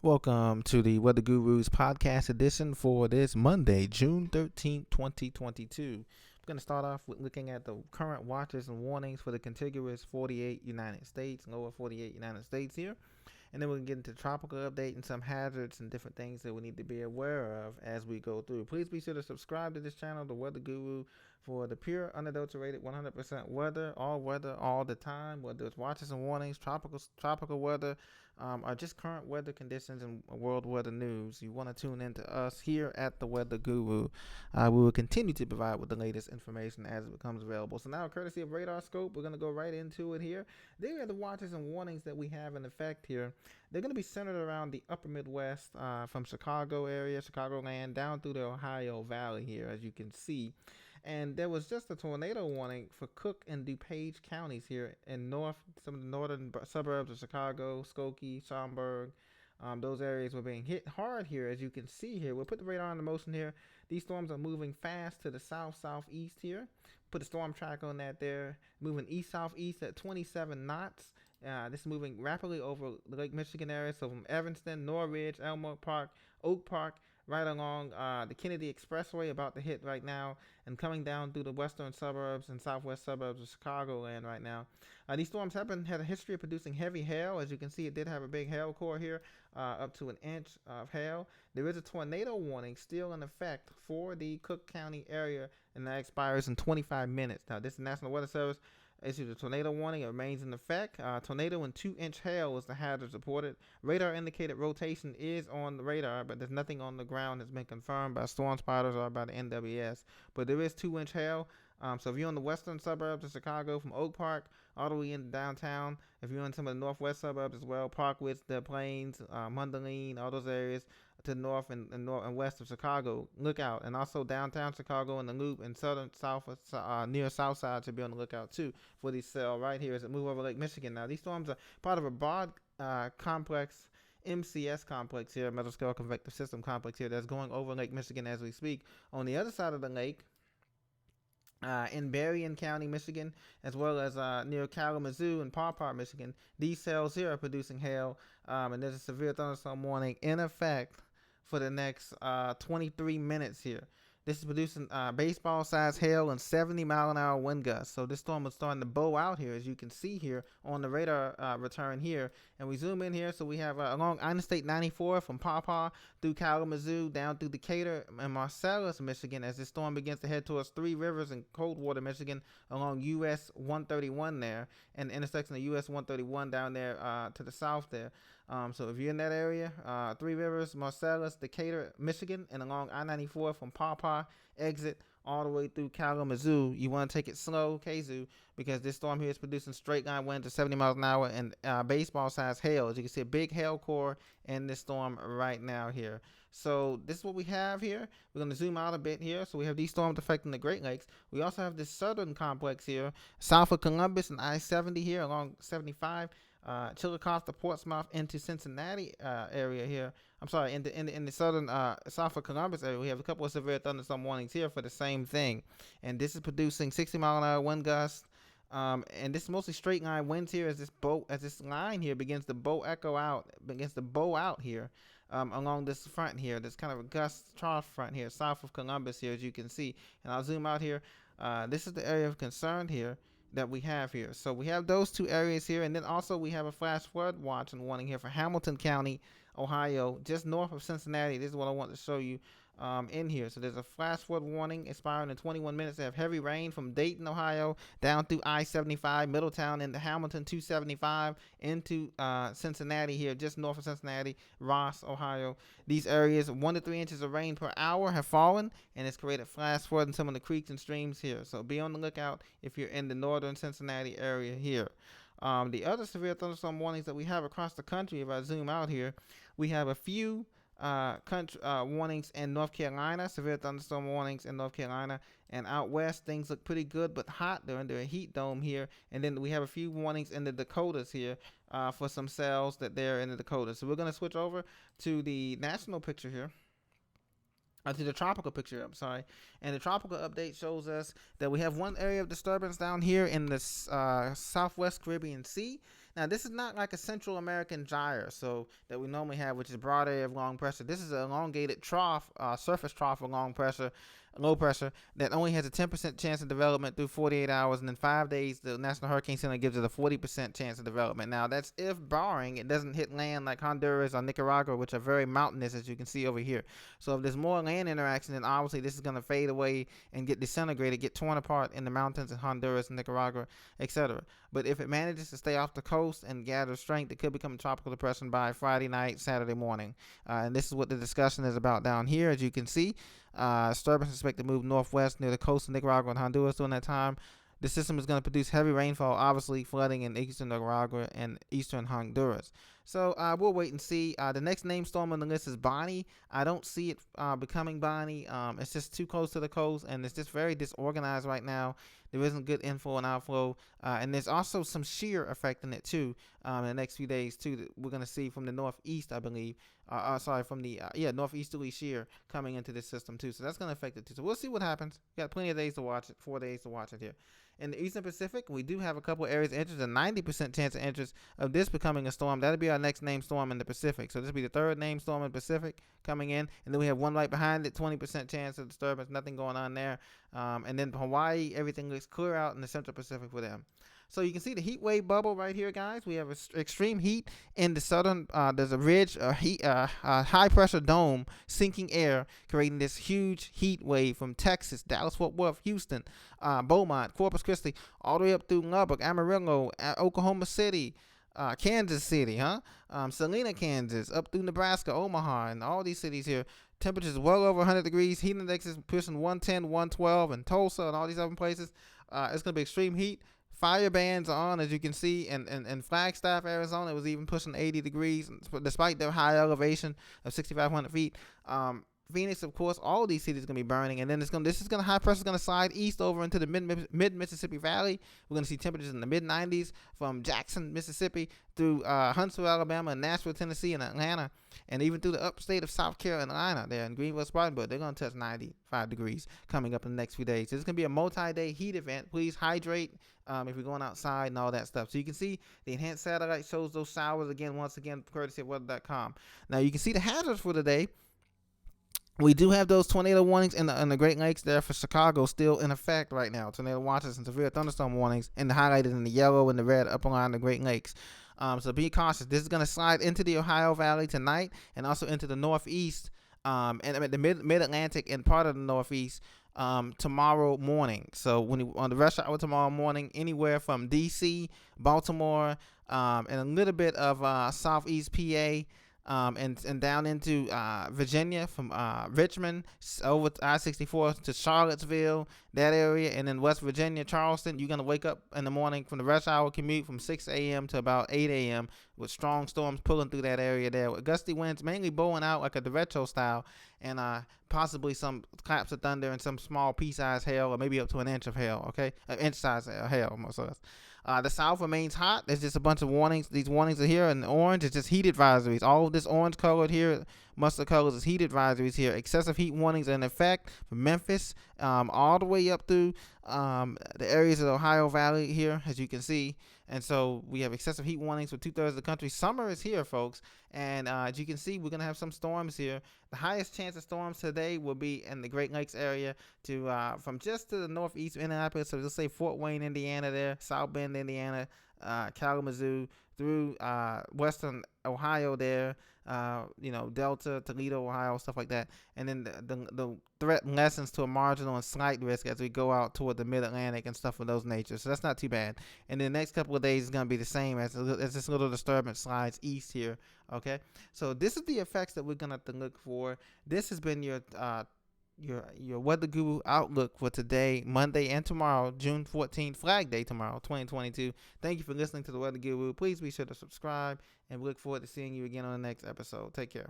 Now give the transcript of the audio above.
Welcome to the Weather Gurus podcast edition for this Monday, June 13th, 2022. We're going to start off with looking at the current watches and warnings for the contiguous 48 United States, lower 48 United States here. And then we can get into tropical update and some hazards and different things that we need to be aware of as we go through. Please be sure to subscribe to this channel, The Weather Guru, for the pure, unadulterated, 100% weather, all the time, whether it's watches and warnings, tropical weather, or just current weather conditions and world weather news. You want to tune in to us here at The Weather Guru. We will continue to provide with the latest information as it becomes available. So now, courtesy of Radar Scope, we're going to go right into it here. There are the watches and warnings that we have in effect here. They're going to be centered around the upper Midwest, from Chicago area, Chicagoland, down through the Ohio Valley here, as you can see. And there was just a tornado warning for Cook and DuPage counties here in some of the northern suburbs of Chicago, Skokie, Schaumburg. Those areas were being hit hard here, as you can see here. We'll put the radar into motion here. These storms are moving fast to the south-southeast here. Put a storm track on that there. Moving east-southeast at 27 knots. This is moving rapidly over the Lake Michigan area. So from Evanston, Norridge, Elmore Park, Oak Park, right along the Kennedy Expressway, about to hit right now, and coming down through the western suburbs and southwest suburbs of Chicagoland right now. These storms had a history of producing heavy hail. As you can see, it did have a big hail core here, up to an inch of hail. There is a tornado warning still in effect for the Cook County area, and that expires in 25 minutes. Now, this is National Weather Service issued a tornado warning. It remains in effect. Tornado and 2-inch hail is the hazard reported. Radar indicated rotation is on the radar, but there's nothing on the ground that's been confirmed by storm spotters or by the NWS. But there is 2-inch hail. So if you're in the western suburbs of Chicago, from Oak Park all the way into downtown, if you're in some of the northwest suburbs as well, Parkwitz, Des Plaines, Mundelein, all those areas to the north and west of Chicago, look out. And also downtown Chicago and the Loop and southern south, near south side, should be on the lookout too for these cell right here as it move over Lake Michigan. Now these storms are part of a broad complex, MCS complex here, mesoscale convective system complex here, that's going over Lake Michigan as we speak. On the other side of the lake, in Berrien County, Michigan, as well as near Kalamazoo and Paw Paw, Michigan, these cells here are producing hail, and there's a severe thunderstorm warning in effect for the next 23 minutes here. This is producing baseball-sized hail and 70-mile-an-hour wind gusts. So this storm is starting to bow out here, as you can see here on the radar return here. And we zoom in here, so we have along Interstate 94 from Paw Paw through Kalamazoo, down through Decatur and Marcellus, Michigan, as this storm begins to head towards Three Rivers and Coldwater, Michigan, along US 131 there, and the intersection of US 131 down there to the south there. So if you're in that area, Three Rivers, Marcellus, Decatur, Michigan, and along I-94 from Paw Paw exit all the way through Kalamazoo, you want to take it slow, Kazoo, because this storm here is producing straight line winds of 70 miles an hour and baseball-sized hail. As you can see, a big hail core in this storm right now here. So this is what we have here. We're going to zoom out a bit here. So we have these storms affecting the Great Lakes. We also have this southern complex here, south of Columbus and I-70 here along 75. Chillicothe to Portsmouth into Cincinnati area here. I'm sorry, in the southern south of Columbus area, we have a couple of severe thunderstorm warnings here for the same thing, and this is producing 60-mile-an-hour wind gusts. And this is mostly straight line winds here as this line here begins to bow out here along this front here. This kind of a gust trough front here, south of Columbus here, as you can see. And I'll zoom out here. This is the area of concern here that we have here. So we have those two areas here, and then also we have a flash flood watch and warning here for Hamilton County, Ohio, just north of Cincinnati. This is what I want to show you in here. So there's a flash flood warning expiring in 21 minutes. They have heavy rain from Dayton, Ohio, down through I-75, Middletown, into Hamilton 275, into Cincinnati here, just north of Cincinnati, Ross, Ohio. These areas, 1 to 3 inches of rain per hour have fallen, and it's created flash flood in some of the creeks and streams here. So be on the lookout if you're in the northern Cincinnati area here. The other severe thunderstorm warnings that we have across the country, if I zoom out here, we have a few warnings in North Carolina, severe thunderstorm warnings in North Carolina, and out west things look pretty good but hot. They're under a heat dome here, and then we have a few warnings in the Dakotas here for some cells that they're in the Dakotas. So we're going to switch over to the national picture here. To the tropical picture, I'm sorry. And the tropical update shows us that we have one area of disturbance down here in the southwest Caribbean Sea. Now, this is not like a Central American gyre, so that we normally have, which is broad area of long pressure. This is an elongated trough, surface trough of low pressure that only has a 10% chance of development through 48 hours, and in 5 days, the National Hurricane Center gives it a 40% chance of development. Now, that's if barring it doesn't hit land like Honduras or Nicaragua, which are very mountainous, as you can see over here. So if there's more land interaction, then obviously this is going to fade away and get disintegrated, get torn apart in the mountains in Honduras, Nicaragua, etc. But if it manages to stay off the coast and gather strength, it could become a tropical depression by Friday night, Saturday morning. And this is what the discussion is about down here, as you can see. Disturbance is expected to move northwest near the coast of Nicaragua and Honduras during that time. The system is going to produce heavy rainfall, obviously flooding in eastern Nicaragua and eastern Honduras. So we'll wait and see. The next named storm on the list is Bonnie. I don't see it becoming Bonnie. It's just too close to the coast, and it's just very disorganized right now. There isn't good inflow and outflow, and there's also some shear affecting it too in the next few days too. That we're going to see from the northeast, I believe. From the northeasterly shear coming into this system too. So that's going to affect it too. So we'll see what happens. We got plenty of days to watch it. 4 days to watch it here. In the Eastern Pacific, we do have a couple areas of interest, a 90% chance of interest of this becoming a storm. That'll be our next named storm in the Pacific. So this will be the third named storm in the Pacific coming in. And then we have one right behind it, 20% chance of disturbance, nothing going on there. And then Hawaii, everything looks clear out in the Central Pacific for them. So you can see the heat wave bubble right here, guys. We have extreme heat in the southern. There's a ridge, high pressure dome, sinking air, creating this huge heat wave from Texas, Dallas, Fort Worth, Houston, Beaumont, Corpus Christi, all the way up through Lubbock, Amarillo, Oklahoma City, Kansas City, Salina, Kansas, up through Nebraska, Omaha, and all these cities here. Temperatures well over 100 degrees. Heat index is pushing 110, 112, and Tulsa and all these other places. It's going to be extreme heat. Fire bans are on, as you can see, in Flagstaff, Arizona. It was even pushing 80 degrees, despite their high elevation of 6,500 feet. Phoenix, of course, all of these cities are going to be burning, and then high pressure is going to slide east over into the mid Mississippi Valley. We're going to see temperatures in the mid 90s from Jackson, Mississippi, through Huntsville, Alabama, and Nashville, Tennessee, and Atlanta, and even through the upstate of South Carolina there in Greenville, Spartanburg. They're going to touch 95 degrees coming up in the next few days. So it's going to be a multi-day heat event. Please hydrate if you're going outside and all that stuff. So you can see the enhanced satellite shows those showers again, once again, courtesy of weather.com. Now you can see the hazards for today. We do have those tornado warnings in the Great Lakes there for Chicago still in effect right now. Tornado watches and severe thunderstorm warnings, and highlighted in the yellow and the red up along the Great Lakes. So be cautious. This is going to slide into the Ohio Valley tonight, and also into the Northeast, and the Mid-Atlantic and part of the Northeast tomorrow morning. So on the rush hour tomorrow morning, anywhere from D.C., Baltimore, and a little bit of Southeast PA. And down into Virginia from Richmond over I-64 to Charlottesville, that area, and then West Virginia, Charleston. You're going to wake up in the morning from the rush hour commute from 6 a.m. to about 8 a.m. with strong storms pulling through that area there with gusty winds, mainly blowing out like a derecho style, and possibly some claps of thunder and some small pea-sized hail, or maybe up to an inch of hail, okay? An inch-sized hail, most of us. The South remains hot. There's just a bunch of warnings. These warnings are here in orange. It's just heat advisories. All of this orange colored here, mustard colors, is heat advisories here. Excessive heat warnings are in effect from Memphis all the way up through the areas of the Ohio Valley here, as you can see. And so we have excessive heat warnings for 2/3 of the country. Summer is here, folks. And as you can see, we're going to have some storms here. The highest chance of storms today will be in the Great Lakes area from just to the northeast of Indianapolis. So let's say Fort Wayne, Indiana there, South Bend, Indiana, Kalamazoo, through western Ohio there, Delta, Toledo, Ohio, stuff like that. And then the threat lessens to a marginal and slight risk as we go out toward the mid-Atlantic and stuff of those natures. So that's not too bad. And the next couple of days is going to be the same as this little disturbance slides east here. Okay, so this is the effects that we're going to have to look for. This has been your Weather Guru outlook for today, Monday, and tomorrow, June 14th, Flag Day tomorrow, 2022. Thank you for listening to the Weather Guru. Please be sure to subscribe, and we look forward to seeing you again on the next episode. Take care.